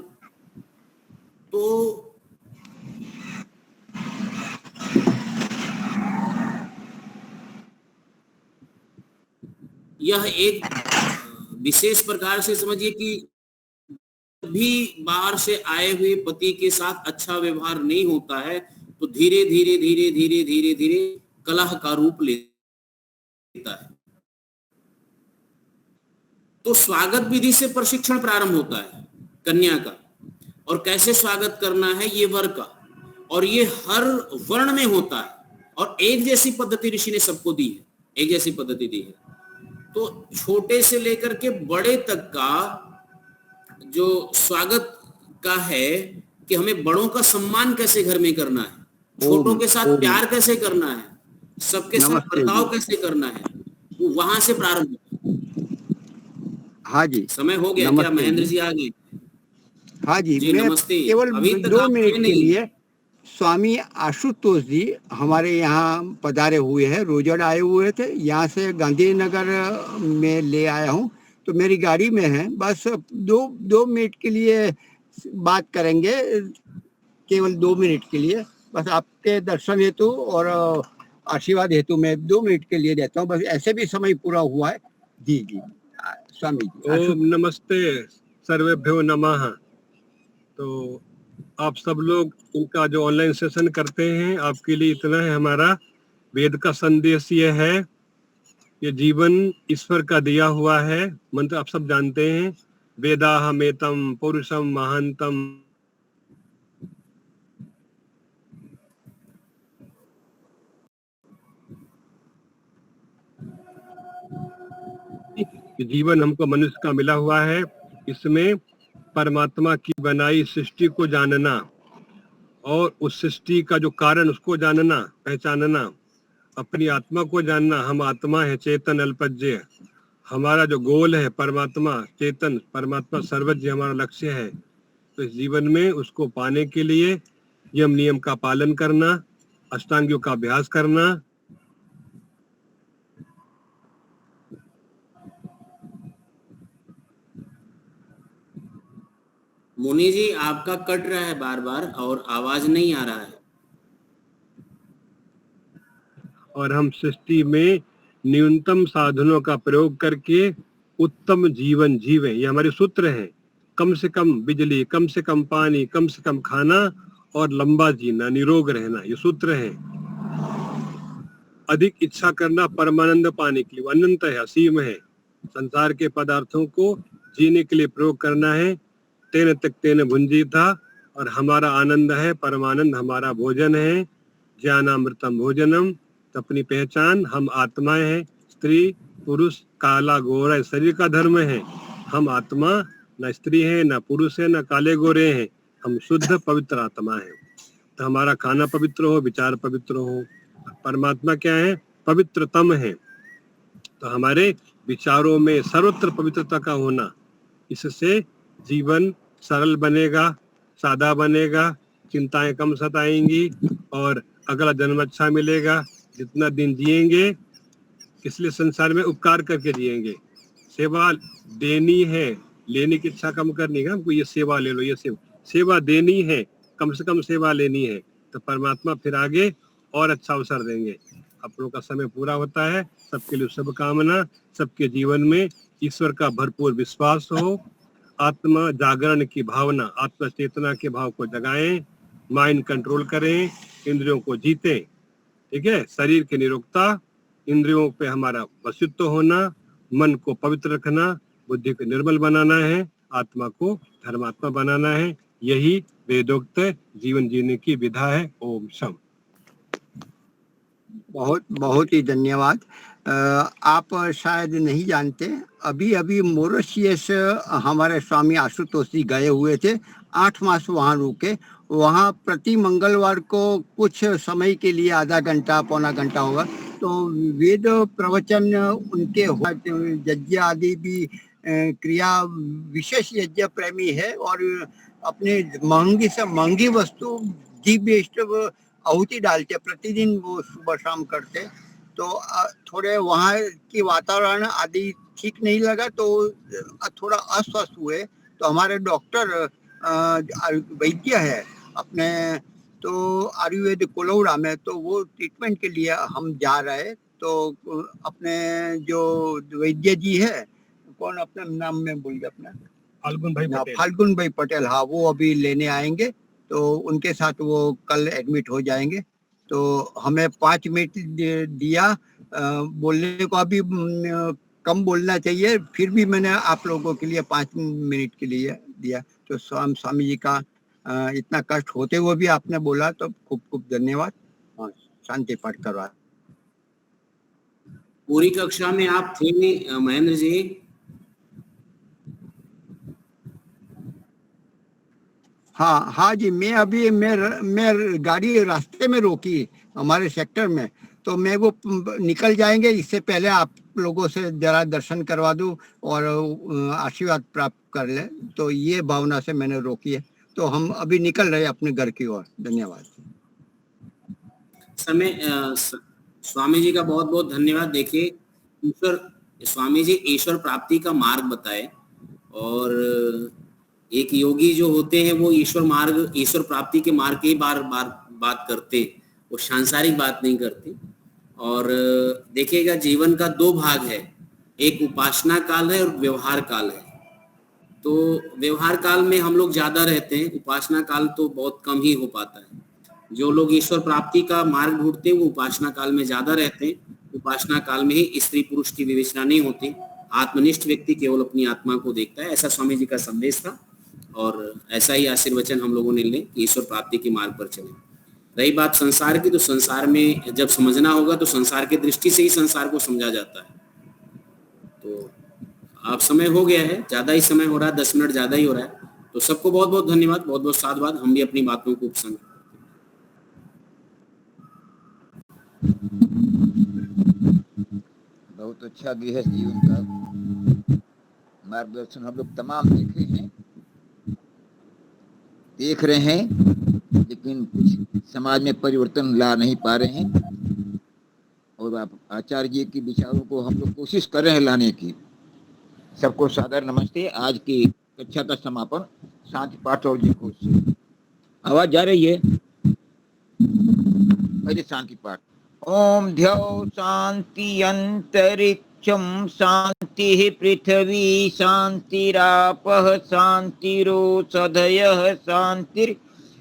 तो यह एक विशेष प्रकार से समझिए कि भी बाहर से आए हुए पति के साथ अच्छा व्यवहार नहीं होता है तो धीरे धीरे धीरे धीरे धीरे धीरे कलह का रूप लेता है। तो स्वागत विधि से प्रशिक्षण प्रारंभ होता है कन्या का, और कैसे स्वागत करना है ये वर का, और ये हर वर्ण में होता है और एक जैसी पद्धति ऋषि ने सबको दी है, एक जैसी पद्धति दी है। तो छोटे से लेकर के बड़े तक का जो स्वागत का है कि हमें बड़ों का सम्मान कैसे घर में करना है, छोटों के साथ प्यार कैसे करना है, सबके साथ बर्ताव कैसे करना है, वो वहां से प्रारंभ होता है। हाँ जी, समय हो गया क्या? महेंद्र जी आ गए? हाँ जी, मैं नमस्ते। केवल अभी तक 2 आप मिनट थे के नहीं। लिए स्वामी आशुतोष जी हमारे यहाँ पधारे हुए हैं, रोजड़ आए हुए थे, यहाँ से गांधीनगर में ले आया हूँ, तो मेरी गाड़ी में है, बस 2 मिनट के लिए बात करेंगे, केवल 2 मिनट के लिए, बस आपके दर्शन हेतु और आशीर्वाद हेतु मैं 2 मिनट के लिए देता हूँ, बस ऐसे भी समय पूरा हुआ है। जी जी स्वामी जी। ओम नमस्ते सर्वेभ्यो नमः। तो आप सब लोग इनका जो ऑनलाइन सेशन करते हैं, आपके लिए इतना है हमारा वेद का संदेश ये है, ये जीवन ईश्वर का दिया हुआ है मंत्र आप सब जानते हैं, वेदाहमेतम पुरुषम महांतम। जीवन हमको मनुष्य का मिला हुआ है, इसमें परमात्मा की बनाई सृष्टि को जानना और उस सृष्टि का जो कारण उसको जानना, पहचानना, अपनी आत्मा को जानना। हम आत्मा है चेतन अल्पज्य, हमारा जो गोल है परमात्मा चेतन, परमात्मा सर्वज्ञ हमारा लक्ष्य है। तो इस जीवन में उसको पाने के लिए यम नियम का पालन करना, अष्टांगियों का अभ्यास करना। मुनि जी आपका कट रहा है बार बार और आवाज नहीं आ रहा है। और हम सृष्टि में न्यूनतम साधनों का प्रयोग करके उत्तम जीवन जीवे, ये हमारे सूत्र हैं। कम से कम बिजली, कम से कम पानी, कम से कम खाना और लंबा जीना, निरोग रहना, ये सूत्र है। अधिक इच्छा करना परमानंद पाने के लिए, अनंत है, असीम है। संसार के पदार्थों को जीने के लिए प्रयोग करना है। तेन त्यक्तेन भुंजीता, और हमारा आनंद है परमानंद, हमारा भोजन है ज्ञानामृतम भोजनम। तो अपनी पहचान, हम आत्माएं हैं, स्त्री पुरुष काला गोरा शरीर का धर्म है। हम आत्मा न स्त्री है न पुरुष है न काले गोरे हैं, हम शुद्ध पवित्र आत्मा है। तो हमारा खाना पवित्र हो, विचार पवित्र हो। परमात्मा क्या है? पवित्रतम है। तो हमारे विचारों में सर्वत्र पवित्रता का होना, इससे जीवन सरल बनेगा, सादा बनेगा, चिंताएं कम सताएंगी और अगला जन्म अच्छा मिलेगा। जितना दिन जिएंगे, इसलिए संसार में उपकार करके जिएंगे। सेवा देनी है, लेने की इच्छा कम करनी है। हमको ये सेवा ले लो, ये सेवा देनी है, कम से कम सेवा लेनी है, तो परमात्मा फिर आगे और अच्छा अवसर देंगे। अपनों का समय पूरा होता है। सबके लिए शुभकामना। सबके जीवन में ईश्वर का भरपूर विश्वास हो, आत्मा जागरण की भावना, आत्म चेतना के भाव को जगाएं, माइंड कंट्रोल करें, इंद्रियों को जीतें। ठीक है, शरीर की निरोगता, इंद्रियों पे हमारा वशित्व होना, मन को पवित्र रखना, बुद्धि को निर्मल बनाना है, आत्मा को धर्मात्मा बनाना है। यही वेदोक्त जीवन जीने की विधा है। ओम शम। बहुत बहुत ही धन्यवाद। आप शायद नहीं जानते, अभी अभी मॉरिशस हमारे स्वामी आशुतोष जी गए हुए थे, 8 मास वहाँ रुके। वहाँ प्रति मंगलवार को कुछ समय के लिए आधा घंटा पौना घंटा होगा, तो वेद प्रवचन उनके यज्ञ आदि भी क्रिया, विशेष यज्ञ प्रेमी है और अपने महंगी से महंगी वस्तु घी बेस्ड आहुति डालते, प्रतिदिन वो सुबह शाम करते। तो थोड़े वहाँ की वातावरण आदि ठीक नहीं लगा, तो थोड़ा अस्वस्थ हुए। तो हमारे डॉक्टर वैद्य है अपने, तो आयुर्वेद कोलौड़ा में, तो वो ट्रीटमेंट के लिए हम जा रहे। तो अपने जो वैद्य जी है, कौन अपने नाम में बोल गया अपना, फाल्गुन भाई पटेल, हाँ, वो अभी लेने आएंगे। तो उनके साथ वो कल एडमिट हो जाएंगे। तो हमें 5 मिनट दिया बोलने को, अभी कम बोलना चाहिए, फिर भी मैंने आप लोगों के लिए 5 मिनट के लिए दिया। तो स्वामी जी का इतना कष्ट होते हुए भी आपने बोला, तो खूब खूब धन्यवाद। शांति पाठ करवा। पूरी कक्षा में आप थे महेंद्र जी? हाँ हाँ जी, मैं अभी मैं गाड़ी रास्ते में रोकी हमारे सेक्टर में, तो मैं वो निकल जाएंगे, इससे पहले आप लोगों से जरा दर्शन करवा दूं और आशीर्वाद प्राप्त कर ले, तो ये भावना से मैंने रोकी है। तो हम अभी निकल रहे अपने घर की ओर। धन्यवाद। समय स्वामी जी का बहुत बहुत धन्यवाद। देखिए, स्वामी जी ईश्वर प्राप्ति का मार्ग बताए, और एक योगी जो होते हैं वो ईश्वर प्राप्ति के मार्ग की बार बार बात करते, वो सांसारिक बात नहीं करते। और देखिएगा, जीवन का 2 भाग है, एक उपासना काल है और व्यवहार काल है। तो व्यवहार काल में हम लोग ज्यादा रहते हैं, उपासना काल तो बहुत कम ही हो पाता है। जो लोग ईश्वर प्राप्ति का मार्ग ढूंढते हैं वो उपासना काल में ज्यादा रहते हैं। उपासना काल में ही स्त्री पुरुष की विवेचना नहीं होती, आत्मनिष्ठ व्यक्ति केवल अपनी आत्मा को देखता है। ऐसा स्वामी जी का संदेश था, और ऐसा ही आशीर्वचन हम लोगों ने ले कि ईश्वर प्राप्ति के मार्ग पर चले। रही बात संसार की, तो संसार में जब समझना होगा तो संसार की दृष्टि से ही संसार को समझा जाता है। तो अब समय हो गया है, ज्यादा ही समय हो रहा है, 10 मिनट ज्यादा ही हो रहा है। तो सबको बहुत बहुत धन्यवाद, बहुत बहुत साधुवाद। हम भी अपनी बातों को उपसंग। बहुत अच्छा गृहस्थ जीवन का मार्गदर्शन हम लोग तमाम देख रहे हैं, लेकिन कुछ समाज में परिवर्तन ला नहीं पा रहे हैं, और आप आचार्य जी के विचारों को हम लोग कोशिश कर रहे हैं लाने की। सबको सादर नमस्ते। आज की कक्षा का समापन शांति पाठ और जयघोष से। आवाज जा रही है? पहले शांति पाठ। ओम ध्यौ शांति अंतरिक्षम शांति पृथ्वी शांतिरापः शांतिरोषधयः शांतिर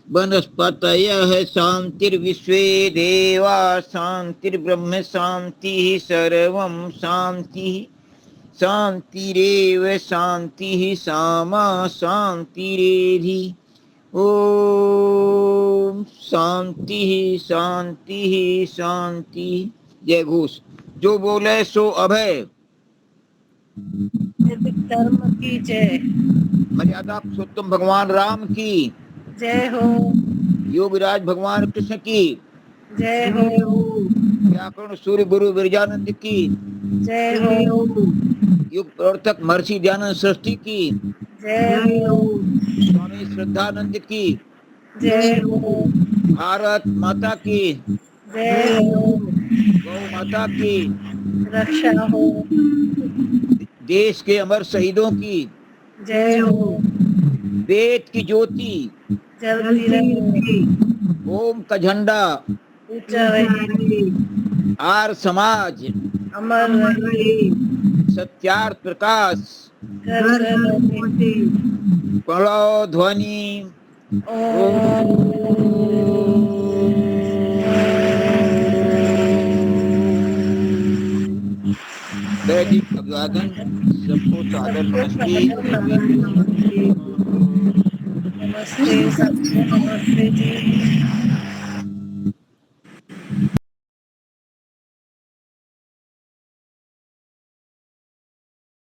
वनस्पतयः शांतिर्विश्वे देवा शांतिर्ब्रह्म शांति सर्वं शांति शांतिरेव शांति सामा शांतिरेधि। ओम शांति शांति शांति। जय घोष। जो बोले सो अभय। धर्म की जय। मर्यादा पुरुषोत्तम भगवान राम की जय हो। योगराज भगवान कृष्ण की जय हो। व्याकरण सूर्य गुरु विरजानंद की जय हो। युग प्रवर्तक महर्षि दयानंद सरस्वती की जय हो। स्वामी श्रद्धानंद की जय हो। भारत माता की जय हो। गौ माता की रक्षा हो। देश के अमर शहीदों की जय हो। वेद की ज्योति जलती रहे, ओम का झंडा ऊंचा रहे, आर समाज अमर रहे, सत्यार्थ प्रकाश घर घर रहे। प्रणव ध्वनि वैदिक अभिवादन सबको सादर नमस्ते। नमस्ते सबको, नमस्ते जी।